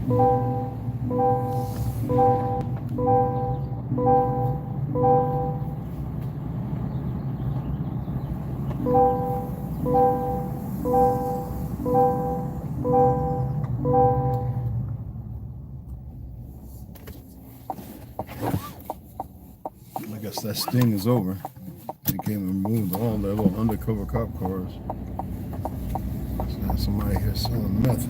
I guess that sting is over. They came and removed all their little undercover cop cars. So now somebody here selling meth.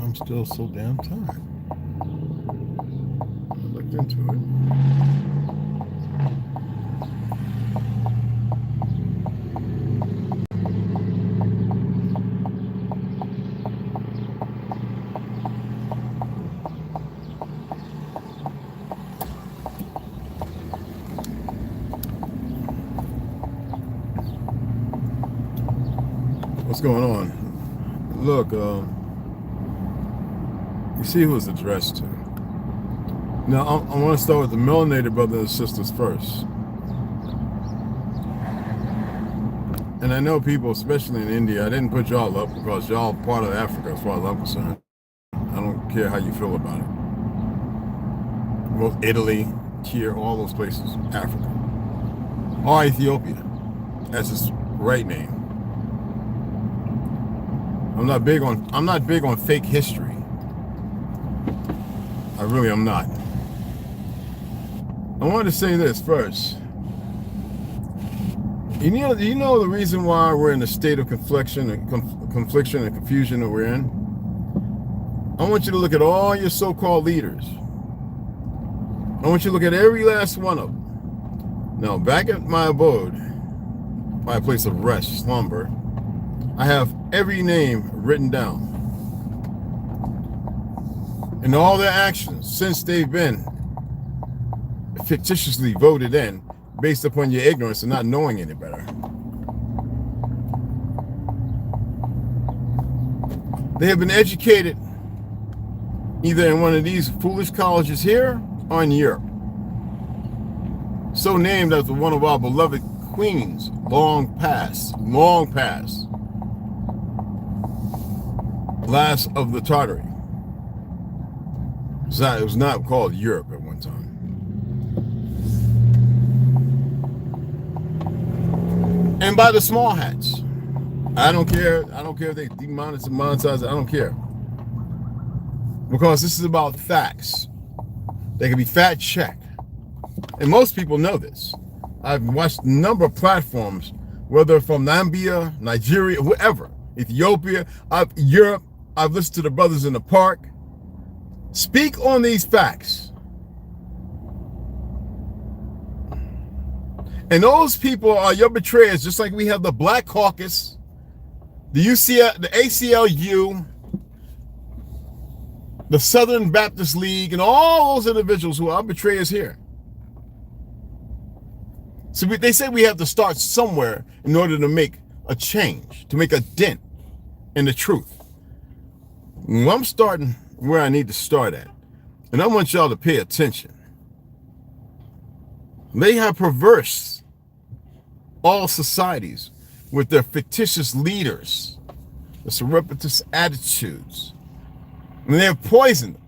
I'm still so damn tired. I looked into it. What's going on? Look, you see who it's addressed to. Now, I want to start with the melanated brothers and sisters first. And I know people, especially in India, I didn't put y'all up because y'all part of Africa as far as I'm concerned. I don't care how you feel about it. Both Italy, here, all those places, Africa. Or Ethiopia, as its right name. I'm not big on fake history. I really am not. I wanted to say this first. You know the reason why we're in a state of confliction and confusion that we're in? I want you to look at all your so-called leaders. I want you to look at every last one of them. Now, back at my abode, my place of rest, slumber, I have every name written down. And all their actions since they've been fictitiously voted in based upon your ignorance and not knowing any better. They have been educated either in one of these foolish colleges here or in Europe. So named after one of our beloved queens, long past. Last of the Tartary. It was not called Europe at one time. And by the small hats. I don't care if they demonetize it. I don't care. Because this is about facts. They can be fact checked. And most people know this. I've watched a number of platforms, whether from Namibia, Nigeria, wherever, Ethiopia, Europe. I've listened to the brothers in the park. Speak on these facts. And those people are your betrayers, just like we have the Black Caucus, the UCL, the ACLU, the Southern Baptist League, and all those individuals who are betrayers here. So they say we have to start somewhere in order to make a change, to make a dent in the truth. Well, I'm starting where I need to start at. And I want y'all to pay attention. They have perverse all societies with their fictitious leaders, the surreptitious attitudes. And they have poisoned them.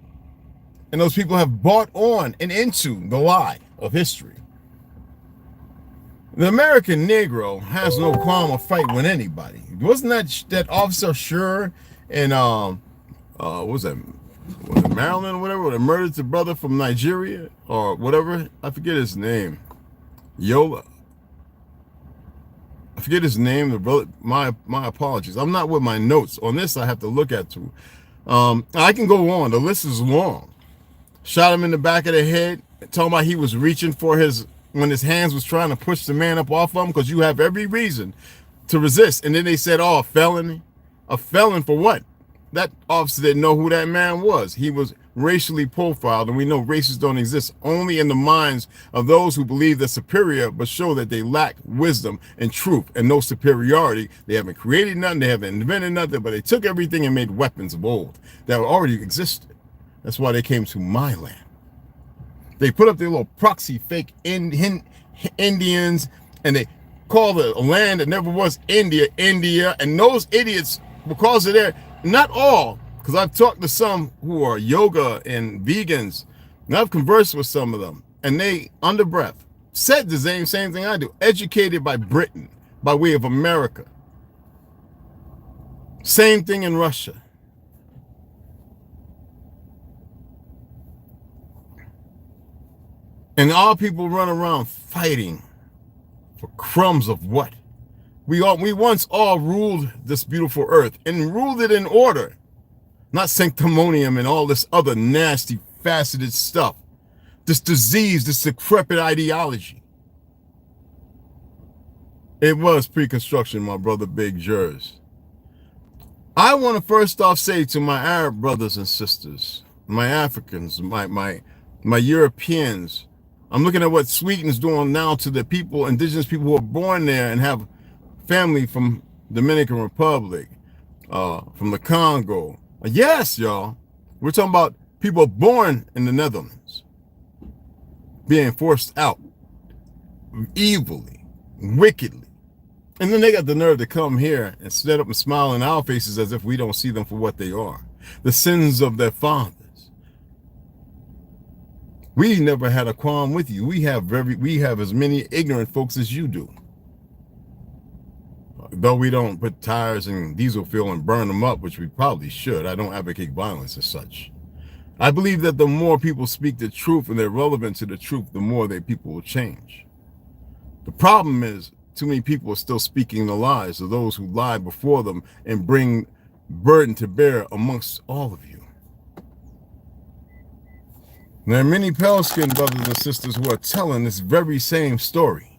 And those people have bought on and into the lie of history. The American Negro has no qualm or fight with anybody. Wasn't that Officer Sure in what was it Maryland or whatever, that murdered the brother from Nigeria or whatever? I forget his name. Yola. I forget his name. The brother. My apologies. I'm not with my notes on this. I have to look at too. I can go on. The list is long. Shot him in the back of the head. Talking about he was reaching for when his hands was trying to push the man up off of him, because you have every reason to resist. And then they said, oh, a felony. A felon for what? That officer didn't know who that man was. He was racially profiled, and we know races don't exist, only in the minds of those who believe they're superior but show that they lack wisdom and truth and no superiority. They haven't created nothing, they haven't invented nothing, but they took everything and made weapons of old that already existed. That's why they came to my land. They put up their little proxy fake Indians, and they call the land that never was India, India. And those idiots, because of their, not all, because I've talked to some who are yoga and vegans, and I've conversed with some of them, and they, under breath, said the same thing I do. Educated by Britain, by way of America. Same thing in Russia. And all people run around fighting for crumbs of what? We once all ruled this beautiful earth and ruled it in order, not sanctimonium and all this other nasty, faceted stuff. This disease, this decrepit ideology. It was pre-construction, my brother Big Jers. I want to first off say to my Arab brothers and sisters, my Africans, my Europeans, I'm looking at what Sweden's doing now to the people, indigenous people who are born there and have family from Dominican Republic, from the Congo. Yes, y'all. We're talking about people born in the Netherlands being forced out evilly, wickedly. And then they got the nerve to come here and stand up and smile in our faces as if we don't see them for what they are. The sins of their fathers. We never had a qualm with you. We have as many ignorant folks as you do. Though we don't put tires in diesel fuel and burn them up, which we probably should. I don't advocate violence as such. I believe that the more people speak the truth and they're relevant to the truth, the more people will change. The problem is too many people are still speaking the lies of those who lied before them and bring burden to bear amongst all of you. There are many pale-skinned brothers and sisters who are telling this very same story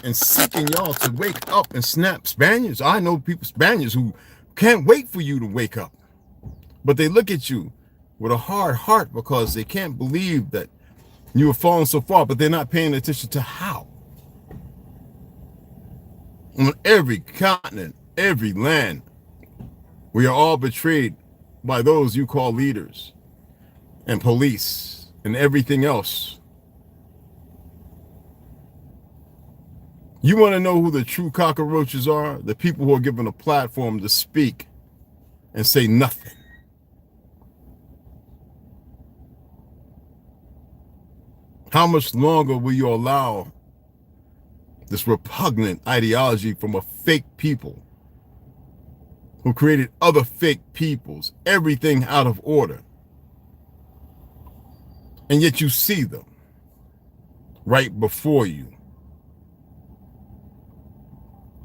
and seeking y'all to wake up and snap. Spaniards, I know people, Spaniards, who can't wait for you to wake up. But they look at you with a hard heart because they can't believe that you have fallen so far, but they're not paying attention to how. On every continent, every land, we are all betrayed by those you call leaders and police and everything else. You want to know who the true cockroaches are? The people who are given a platform to speak and say nothing. How much longer will you allow this repugnant ideology from a fake people who created other fake peoples, everything out of order? And yet you see them right before you.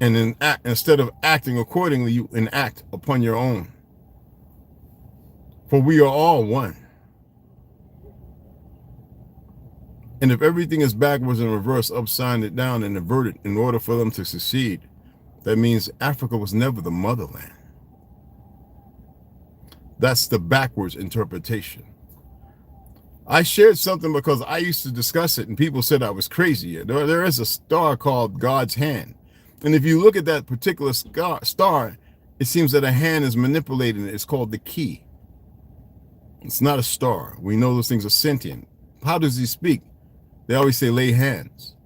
And then instead of acting accordingly, you enact upon your own. For we are all one. And if everything is backwards and reversed, upside down and inverted in order for them to succeed, that means Africa was never the motherland. That's the backwards interpretation. I shared something because I used to discuss it and people said I was crazy. There is a star called God's hand. And if you look at that particular star, it seems that a hand is manipulating it. It's called the key. It's not a star. We know those things are sentient. How does he speak? They always say lay hands.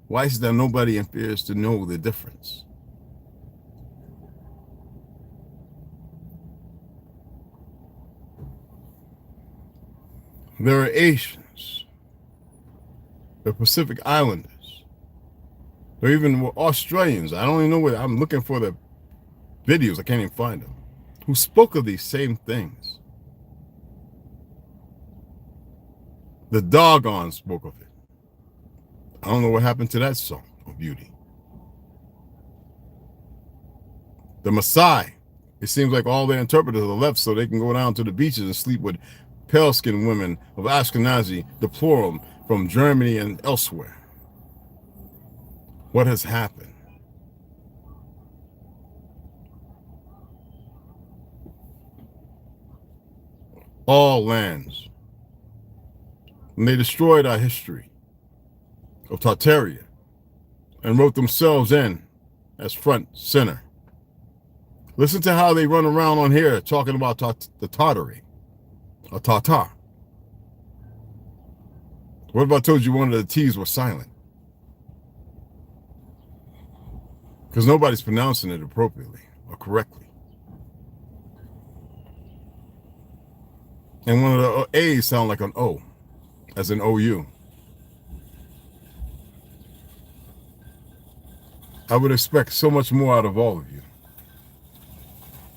Why is that nobody fears to know the difference? There are Asians, the Pacific Islanders, there even were Australians. I don't even know where, I'm looking for the videos, I can't even find them, who spoke of these same things. The Doggone spoke of it. I don't know what happened to that song of beauty. The Maasai, it seems like all their interpreters are left so they can go down to the beaches and sleep with pale-skinned women of Ashkenazi, deplorum, from Germany and elsewhere. What has happened? all lands. And they destroyed our history of Tartaria and wrote themselves in as front center. Listen to how they run around on here talking about the Tartary, or Tatar. What if I told you one of the T's was silent? Because nobody's pronouncing it appropriately or correctly. And one of the A's sound like an O, as in OU. I would expect so much more out of all of you.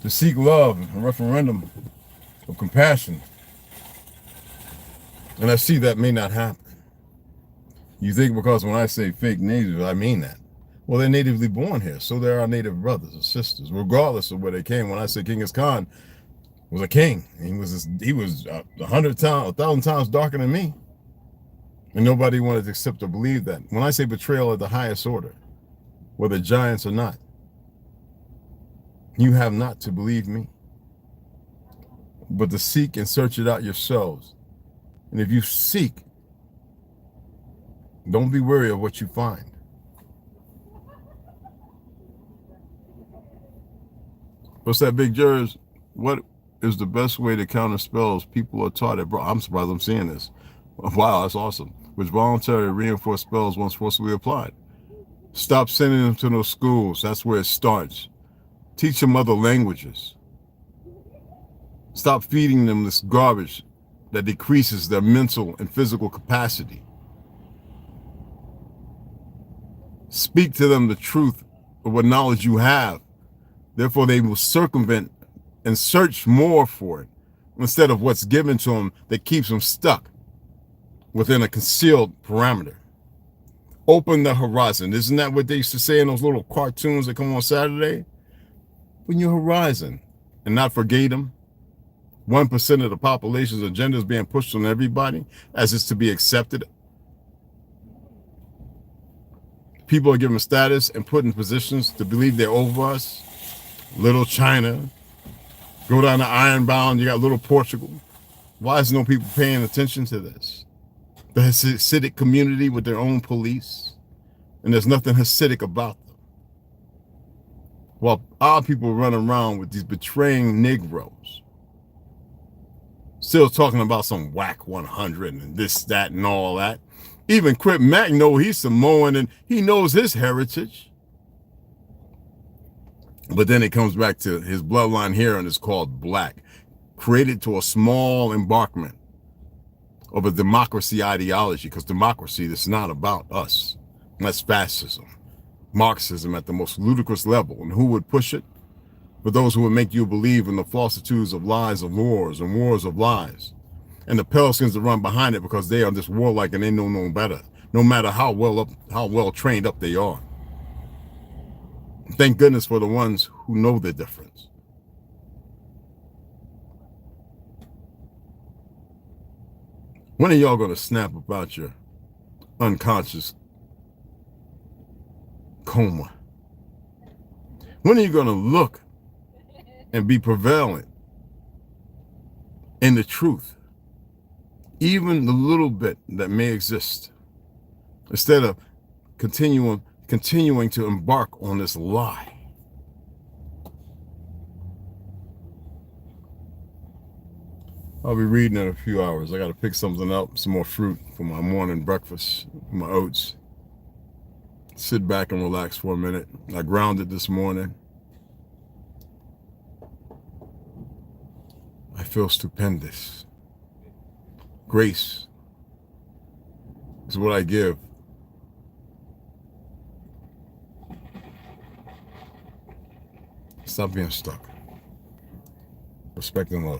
To seek love and a referendum of compassion. And I see that may not happen. You think because when I say fake natives, I mean that. Well, they're natively born here, so they're our native brothers and sisters, regardless of where they came. When I say Genghis Khan was a king, he was 1,000 times darker than me. And nobody wanted to accept or believe that. When I say betrayal of the highest order, whether giants or not, you have not to believe me, but to seek and search it out yourselves. And if you seek, don't be wary of what you find. What's that, Big Jers? What is the best way to counter spells people are taught at? Bro, I'm surprised I'm seeing this. Wow, that's awesome. Which voluntarily reinforce spells once forcibly applied. Stop sending them to those schools. That's where it starts. Teach them other languages. Stop feeding them this garbage that decreases their mental and physical capacity. Speak to them the truth of what knowledge you have. Therefore, they will circumvent and search more for it instead of what's given to them that keeps them stuck within a concealed parameter. Open the horizon. Isn't that what they used to say in those little cartoons that come on Saturday? Open your horizon and not forget them. 1% of the population's agenda is being pushed on everybody as it's to be accepted. People are given status and put in positions to believe they're over us. Little China. Go down to Ironbound, you got little Portugal. Why is no people paying attention to this? The Hasidic community with their own police. And there's nothing Hasidic about them. While our people run around with these betraying Negroes. Still talking about some whack 100 and this, that, and all that. Even Crip Mac knows he's Samoan and he knows his heritage. But then it comes back to his bloodline here and it's called black. Created to a small embarkment of a democracy ideology, because democracy is not about us. That's fascism. Marxism at the most ludicrous level. And who would push it? For those who would make you believe in the falsitudes of lies of wars and wars of lies. And the pale skins that run behind it because they are just warlike and they know no better, no matter how well trained up they are. Thank goodness for the ones who know the difference. When are y'all going to snap about your unconscious coma? When are you going to look and be prevalent in the truth, even the little bit that may exist, instead of continuing to embark on this lie? I'll be reading in a few hours. I got to pick something up, some more fruit for my morning breakfast, my oats. Sit back and relax for a minute. I grounded this morning. I feel stupendous. Grace is what I give. Stop being stuck. Respect and love.